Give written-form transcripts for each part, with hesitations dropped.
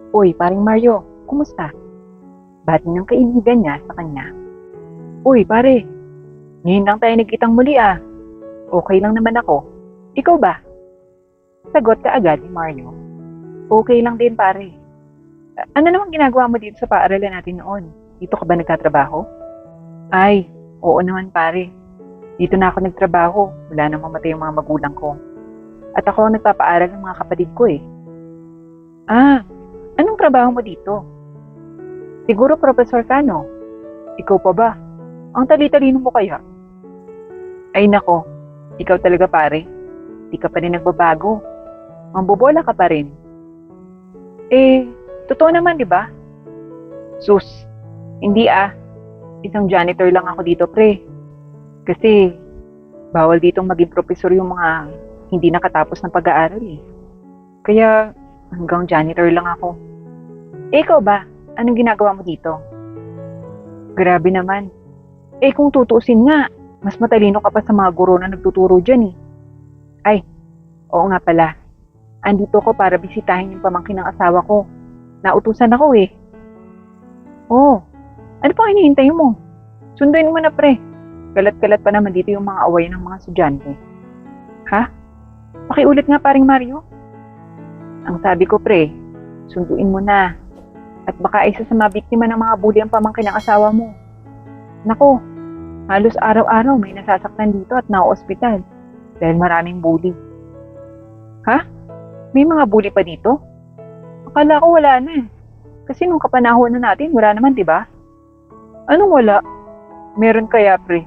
Uy, paring Mario, kumusta? Bati ng kaibigan niya sa kanya. Uy, pare, ngayon lang tayo nagkitang muli ah. Okay lang naman ako. Ikaw ba? Sagot ka agad ni Mario. Okay lang din pare. Ano namang ginagawa mo dito sa paaralan natin noon? Dito ka ba nagtatrabaho? Ay, oo naman pare. Dito na ako nagtrabaho. Wala nang mamatay yung mga magulang ko. At ako ang nagpapaaral ng mga kapatid ko eh. Ah, anong trabaho mo dito? Siguro professor ka no? Ikaw pa ba? Ang tali-talino mo kaya? Ay nako, ikaw talaga pare. Di ka pa rin nagbabago. Mambobola ka pa rin. Eh, totoo naman di ba? Sus, hindi ah. Isang janitor lang ako dito pre. Kasi, bawal ditong maging profesor yung mga hindi nakatapos ng pag-aaral eh. Kaya, hanggang janitor lang ako. Eh, ikaw ba? Anong ginagawa mo dito? Grabe naman. Eh, kung tutuusin nga, mas matalino ka pa sa mga guro na nagtuturo dyan eh. Ay, oo nga pala. Andito ko para bisitahin yung pamangkin ng asawa ko. Nautusan ako eh. Oh, ano pang hinihintay mo? Sunduin mo na pre. Kalat-kalat pa naman dito yung mga away ng mga estudyante. Ha? Pakiulit nga paring Mario. Ang sabi ko pre, sunduin mo na. At baka isa sa mga biktima ng mga bully ang pamangkin ng asawa mo. Nako, halos araw-araw may nasasaktan dito at na-ospital dahil maraming bully. Ha? May mga bully pa dito? Akala ko wala na eh. Kasi nung kapanahon na natin, wala naman, di ba? Anong wala? Meron kaya, pre.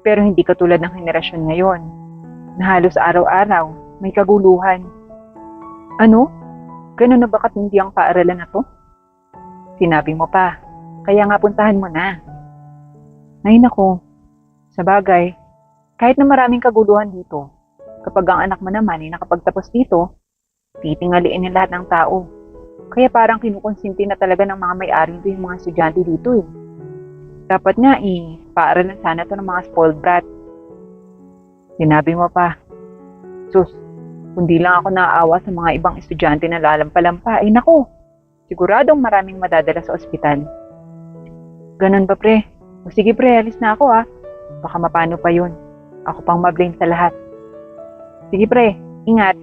Pero hindi katulad ng henerasyon ngayon, na halos araw-araw may kaguluhan. Ano? Ganun na ba katindi ang paaralan na to? Sinabi mo pa, kaya nga puntahan mo na. Ay nako, sa bagay, kahit na maraming kaguluhan dito, kapag ang anak mo naman ay nakapagtapos dito, titingaliin ng lahat ng tao. Kaya parang kinukonsinti na talaga ng mga may-ari dito yung mga estudyante dito eh. Dapat nga paaralan sana to ng mga spoiled brat. Sinabi mo pa, sus, kundi lang ako naaawa sa mga ibang estudyante na lalampa-lampa, ay naku, siguradong maraming madadala sa ospital. Ganun ba pre? O sige pre, alis na ako ah. Baka mapano pa yun. Ako pang mablame sa lahat. Sige pre, ingat.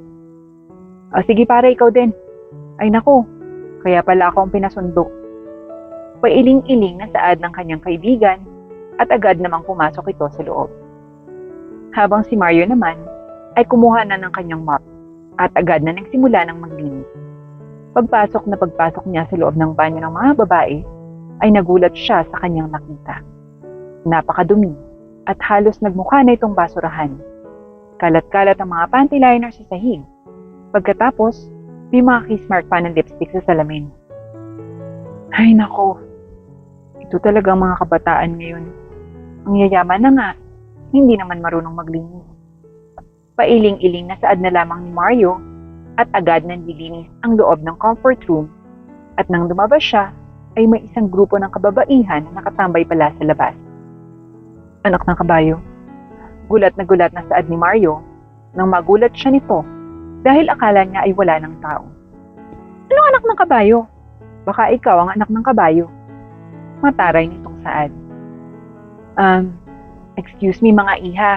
O sige pare, ikaw din. Ay naku, kaya pala ako ang pinasundo. Pailing-iling na saad ng kanyang kaibigan at agad namang pumasok ito sa loob. Habang si Mario naman ay kumuha na ng kanyang mop at agad na nagsimula ng maglinis. Pagpasok niya sa loob ng banyo ng mga babae ay nagulat siya sa kanyang nakita. Napakadumi at halos nagmukha na itong basurahan. Kalat-kalat ang mga panty liner sa sahig. Pagkatapos, may mga kiss mark pa ng lipstick sa salamin. Ay nako, ito talaga ang mga kabataan ngayon. Ang yayaman na nga, hindi naman marunong maglinis. Pailing-iling na saad na lamang ni Mario at agad nang nilinis ang loob ng comfort room at nang lumabas siya ay may isang grupo ng kababaihan na nakatambay pala sa labas. Anak ng kabayo. Gulat na saad ni Mario nang magulat siya nito dahil akala niya ay wala ng tao. Anong anak ng kabayo? Baka ikaw ang anak ng kabayo. Mataray nitong saad. Excuse me mga iha.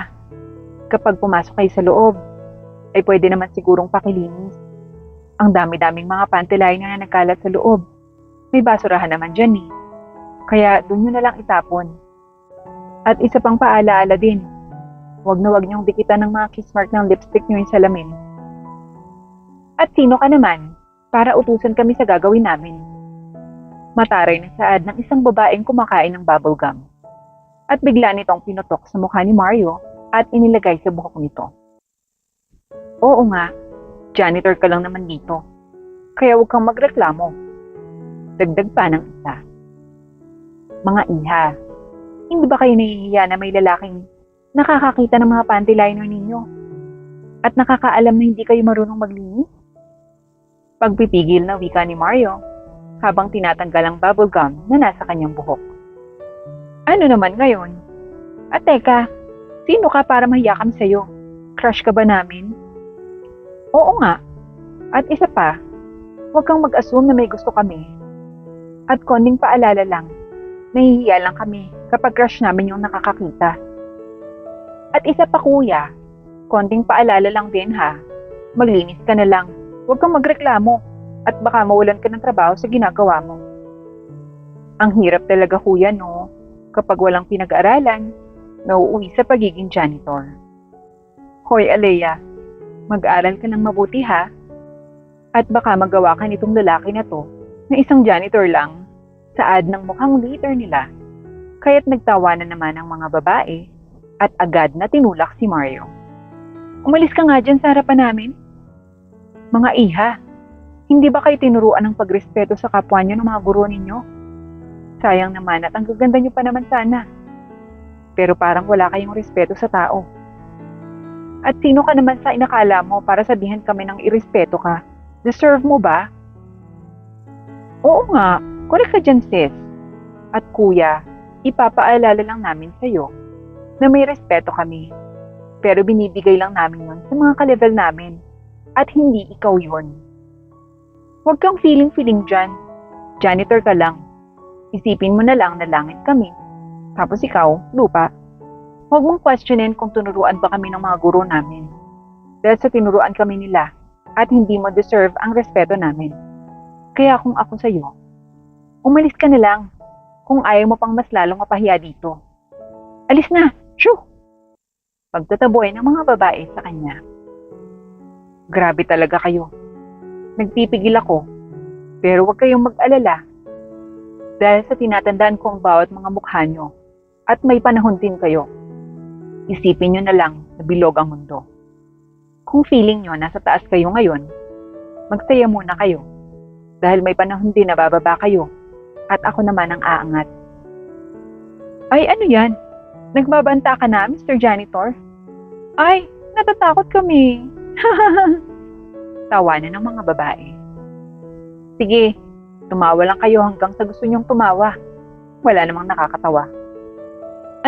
Kapag pumasok kayo sa loob, ay pwede naman sigurong pakilinis. Ang dami-daming mga panty liner na nagkalat sa loob. May basurahan naman dyan eh. Kaya doon nyo na lang itapon. At isa pang paalaala din, huwag na huwag niyong dikitan ng mga kiss mark ng lipstick nyo yung salamin. At sino ka naman para utusan kami sa gagawin namin? Mataray na saad ng isang babaeng kumakain ng bubblegum. At bigla nitong pinutok sa mukha ni Mario at inilagay sa buhok nito. Oo nga, janitor ka lang naman dito. Kaya huwag kang magreklamo. Dagdag pa ng isa. Mga iha, hindi ba kayo nahihiya na may lalaking nakakakita ng mga panty liner ninyo? At nakakaalam na hindi kayo marunong maglinis? Pagpipigil na wika ni Mario habang tinatanggal ang bubblegum na nasa kanyang buhok. Ano naman ngayon? At teka, sino ka para mahiya kami sa'yo? Crush ka ba namin? Oo nga. At isa pa, Huwag kang mag-assume na may gusto kami. At konting paalala lang, nahihiya lang kami kapag crush namin yung nakakakita. At isa pa kuya, konting paalala lang din ha, maglinis ka na lang. Huwag kang magreklamo at baka mawalan ka ng trabaho sa ginagawa mo. Ang hirap talaga kuya no, kapag walang pinag-aralan, nauuwi sa pagiging janitor. Hoy Alea, mag-aral ka ng mabuti ha, at baka magawa ka nitong lalaki na to na isang janitor lang, saad ng mukhang leader nila. Kaya't nagtawanan naman ang mga babae at agad na tinulak si Mario. Umalis ka nga dyan sa harapan namin. Mga iha, hindi ba kayo tinuruan ng pagrespeto sa kapwa nyo ng mga guro ninyo? Sayang naman at ang gaganda nyo pa naman sana. Pero parang wala kayong respeto sa tao. At sino ka naman sa inakala mo para sabihan kami ng irespeto ka? Deserve mo ba? Oo nga, correct ka dyan sis. At kuya, ipapaalala lang namin sa'yo na may respeto kami. Pero binibigay lang namin yun sa mga ka-level namin. At hindi ikaw yun. Huwag kang feeling dyan. Janitor ka lang. Isipin mo na lang na langit kami. Tapos ikaw, lupa. Huwag mong questionin kung tunuruan ba kami ng mga guro namin. Dahil sa tinuruan kami nila at hindi mo deserve ang respeto namin. Kaya kung ako sa'yo, umalis ka na lang kung ayaw mo pang mas lalong mapahiya dito. Alis na! Shoo! Pagtataboy ng mga babae sa kanya. Grabe talaga kayo. Nagpipigil ako, pero huwag kayong mag-alala. Dahil sa tinatandaan ko ang bawat mga mukha nyo at may panahon din kayo. Isipin nyo na lang na bilog ang mundo. Kung feeling nyo nasa taas kayo ngayon, magsaya muna kayo. Dahil may panahon din na bababa kayo at ako naman ang aangat. Ay, ano yan? Nagbabanta ka na, Mr. Janitor? Ay, natatakot kami. Tawanan ng mga babae. Sige, tumawa lang kayo hanggang sa gusto nyong tumawa. Wala namang nakakatawa.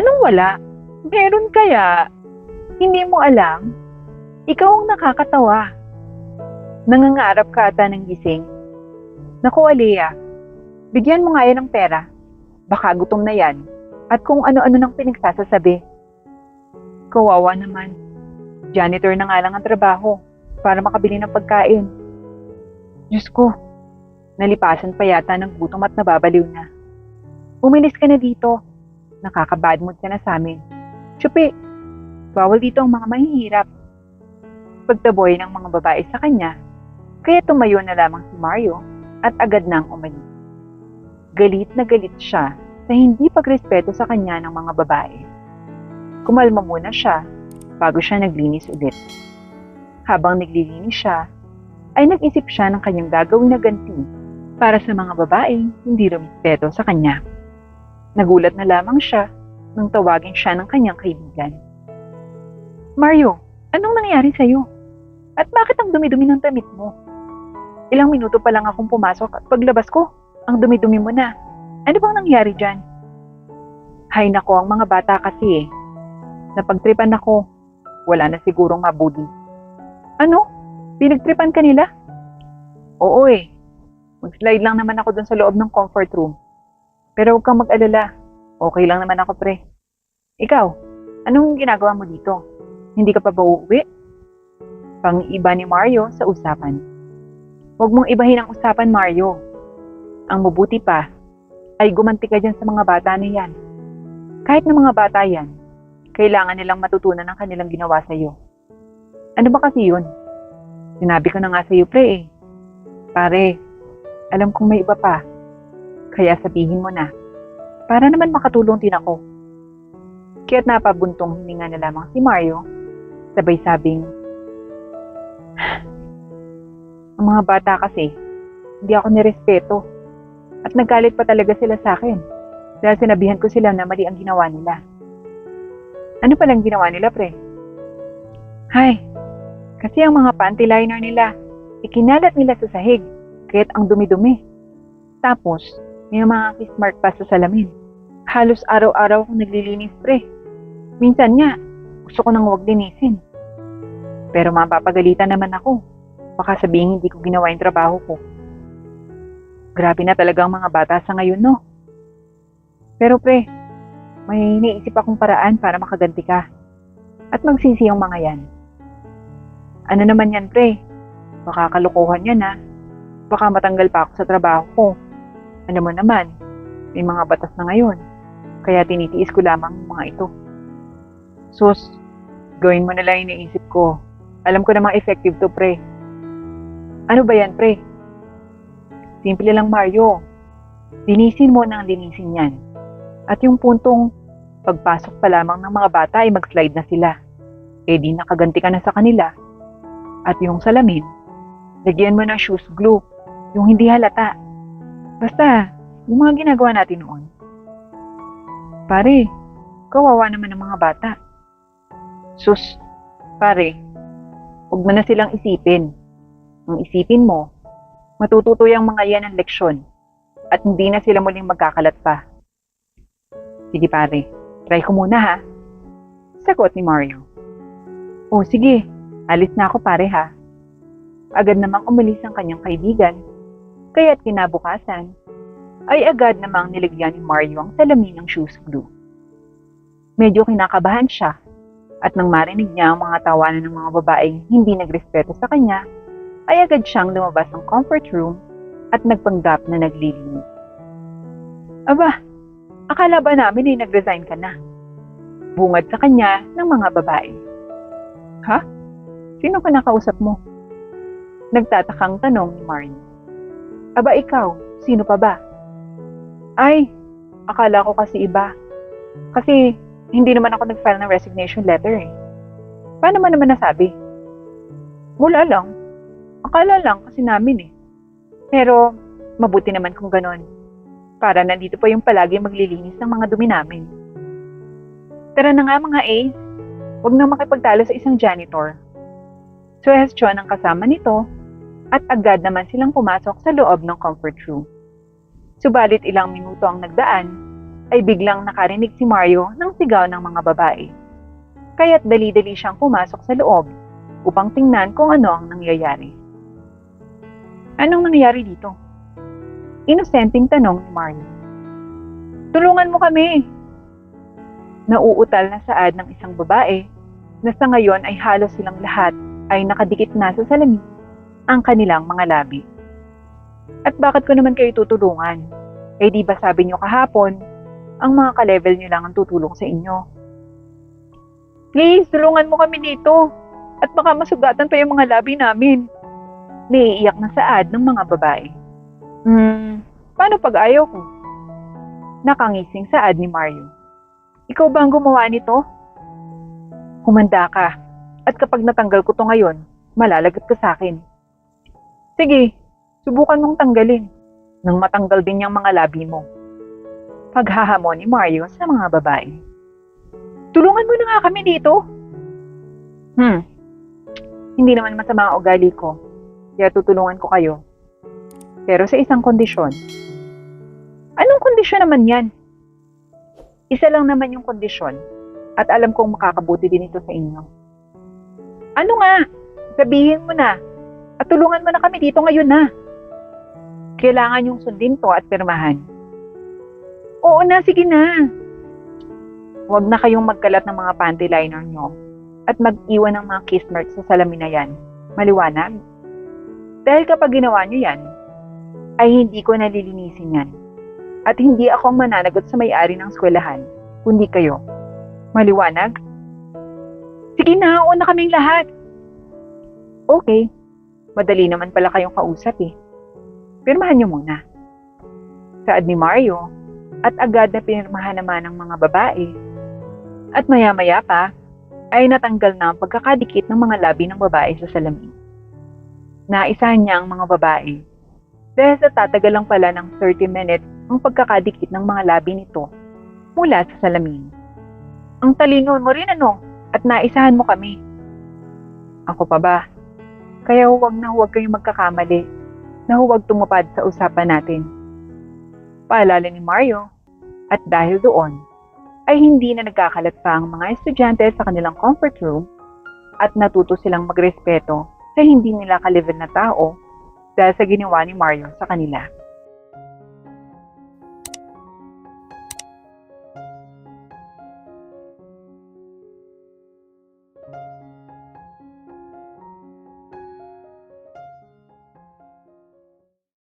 Anong wala? Meron kaya? Hindi mo alam? Ikaw ang nakakatawa. Nangangarap ka ata ng gising. Naku, Alea, bigyan mo nga yan ng pera. Baka gutom na yan. At kung ano-ano nang pinagsasasabi. Kawawa naman. Janitor na nga lang ang trabaho para makabili ng pagkain. Diyos ko, nalipasan pa yata ng gutom at nababaliw na. Umalis ka na dito. Nakaka-bad mood ka na sa amin. Tsupi, bawal dito ang mga mahihirap. Pagtaboy ng mga babae sa kanya, kaya tumayo na lamang si Mario at agad nang umalis. Galit na galit siya sa hindi pagrespeto sa kanya ng mga babae. Kumalma muna siya bago siya naglinis ulit. Habang naglilinis siya, ay nag-isip siya ng kanyang gagawin na ganti para sa mga babaeng hindi rumispeto sa kanya. Nagulat na lamang siya nang tawagin siya ng kanyang kaibigan. Mario, anong nangyari sa'yo? At bakit ang dumi-dumi ng damit mo? Ilang minuto pa lang akong pumasok at paglabas ko, ang dumi-dumi mo na. Ano bang nangyari dyan? Hay nako, ang mga bata kasi eh. Napagtripan ako. Wala na sigurong mabudi. Ano? Pinagtripan ka nila? Oo eh. Mag-slide lang naman ako dun sa loob ng comfort room. Pero huwag kang mag-alala. Okay lang naman ako, pre. Ikaw, anong ginagawa mo dito? Hindi ka pa ba uuwi? Pang-iba ni Mario sa usapan. Huwag mong ibahin ang usapan, Mario. Ang mabuti pa, ay gumanti ka dyan sa mga bata na yan. Kahit na mga bata yan, kailangan nilang matutunan ang kanilang ginawa sa'yo. Ano ba kasi yun? Sinabi ko na nga sa'yo, pre eh. Pare, alam kong may iba pa. Kaya sabihin mo na. Para naman makatulong din ako. Kaya't napabuntong hininga na lamang si Mario, sabay sabing, ang mga bata kasi, hindi ako nirespeto. At nagalit pa talaga sila sa akin. Dahil sinabihan ko sila na mali ang ginawa nila. Ano palang ginawa nila, pre? Hay, kasi ang mga panty liner nila, ikinalat nila sa sahig, kaya't ang dumi-dumi. Tapos, may mga kiss mark pa sa salamin. Halos araw-araw akong naglilinis, pre. Minsan nga, gusto ko nang huwag linisin. Pero mapapagalitan naman ako. Baka sabihin hindi ko ginawa yung trabaho ko. Grabe na talaga ang mga bata sa ngayon, no? Pero pre, may naisip akong paraan para makaganti ka. At magsisi yung mga yan. Ano naman yan, pre? Baka kalokohan yan, ha? Baka matanggal pa ako sa trabaho ko. Ano mo naman, may mga batas na ngayon. Kaya tinitiis ko lamang yung mga ito. Sus, gawin mo na lang yung naisip ko. Alam ko namang effective to, pre. Ano ba yan, pre? Simple lang, Mario. Linisin mo ng linisin yan. At yung puntong pagpasok pa lamang ng mga bata ay mag-slide na sila. Eh di nakaganti ka na sa kanila. At yung salamin, lagyan mo ng shoes glue. Yung hindi halata. Basta, yung mga ginagawa natin noon. Pare, kawawa naman ng mga bata. Sus, pare, huwag mo na silang isipin. Ang isipin mo, matututo yung mga yan ng leksyon at hindi na sila muling magkakalat pa. Sige pare, try ko muna ha. Sagot ni Mario. Oh sige, alis na ako pare ha. Agad namang umalis ang kanyang kaibigan, kaya't kinabukasan ay agad namang nilagyan ni Mario ang salamin ng shoes glue. Medyo kinakabahan siya at nang marinig niya ang mga tawanan ng mga babaeng hindi nagrespeto sa kanya, ay agad siyang lumabas ng comfort room at nagpanggap na naglilinis. Aba, akala ba namin ay nag-resign ka na? Bungad sa kanya ng mga babae. Ha? Sino ka nakausap mo? Nagtatakang tanong ni Mario. Aba ikaw, sino pa ba? Ay, akala ko kasi iba. Kasi hindi naman ako nag-file ng resignation letter eh. Paano mo naman nasabi? Wala lang. Akala lang kasi namin eh. Pero mabuti naman kung ganon. Para nandito pa yung palagi maglilinis ng mga dumi namin. Tara na nga mga A's, huwag na makipagtalo sa isang janitor. Suhestyon ang kasama nito at agad naman silang pumasok sa loob ng comfort room. Subalit ilang minuto ang nagdaan, ay biglang nakarinig si Mario ng sigaw ng mga babae. Kaya't dali-dali siyang pumasok sa loob upang tingnan kung ano ang nangyayari. Anong nangyayari dito? Inosenteng tanong ni Mario. Tulungan mo kami! Nauutal na saad ng isang babae na sa ngayon ay halos silang lahat ay nakadikit na sa salamin ang kanilang mga labi. At bakit ko naman kayo tutulungan? Eh di ba sabi niyo kahapon, ang mga ka-level niyo lang ang tutulong sa inyo. Please, tulungan mo kami dito. At baka masugatan pa yung mga labi namin. Naiiyak na saad ng mga babae. Paano pag ayaw ko? Nakangising saad ni Mario. Ikaw ba ang gumawa nito? Humanda ka. At kapag natanggal ko to ngayon, malalagot ka sa akin. Sige, subukan mong tanggalin. Nang matanggal din yung mga labi mo. Paghahamon ni Mario sa mga babae. Tulungan mo na nga kami dito. Hindi naman masama ang ugali ko. Kaya tutulungan ko kayo. Pero sa isang kondisyon. Anong kondisyon naman yan? Isa lang naman yung kondisyon. At alam kong makakabuti din ito sa inyo. Ano nga? Sabihin mo na. At tulungan mo na kami dito ngayon na. Kailangan yung sundin to at pirmahan. Oo na, sige na. Huwag na kayong magkalat ng mga panty liner nyo at mag-iwan ng mga kiss marks sa salamin na yan. Maliwanag? Dahil kapag ginawa nyo yan, ay hindi ko nalilinisin yan. At hindi ako ang mananagot sa may-ari ng eskwelahan, kundi kayo. Maliwanag? Sige na, una kaming lahat. Okay, madali naman pala kayong kausap eh. Pirmahan nyo muna. Saad ni Mario, at agad na pinirmahan naman ng mga babae. At maya-maya pa, ay natanggal na ang pagkakadikit ng mga labi ng babae sa salamin. Naisahan niya ang mga babae. Dahil sa tatagal lang pala ng 30 minutes ang pagkakadikit ng mga labi nito mula sa salamin. Ang talino mo rin ano, at naisahan mo kami. Ako pa ba? Kaya huwag na huwag kayong magkakamali na huwag tumupad sa usapan natin. Paalala ni Mario, at dahil doon, ay hindi na nagkakalat pa ang mga estudyante sa kanilang comfort room at natuto silang magrespeto sa hindi nila ka-level na tao dahil sa ginawa ni Mario sa kanila.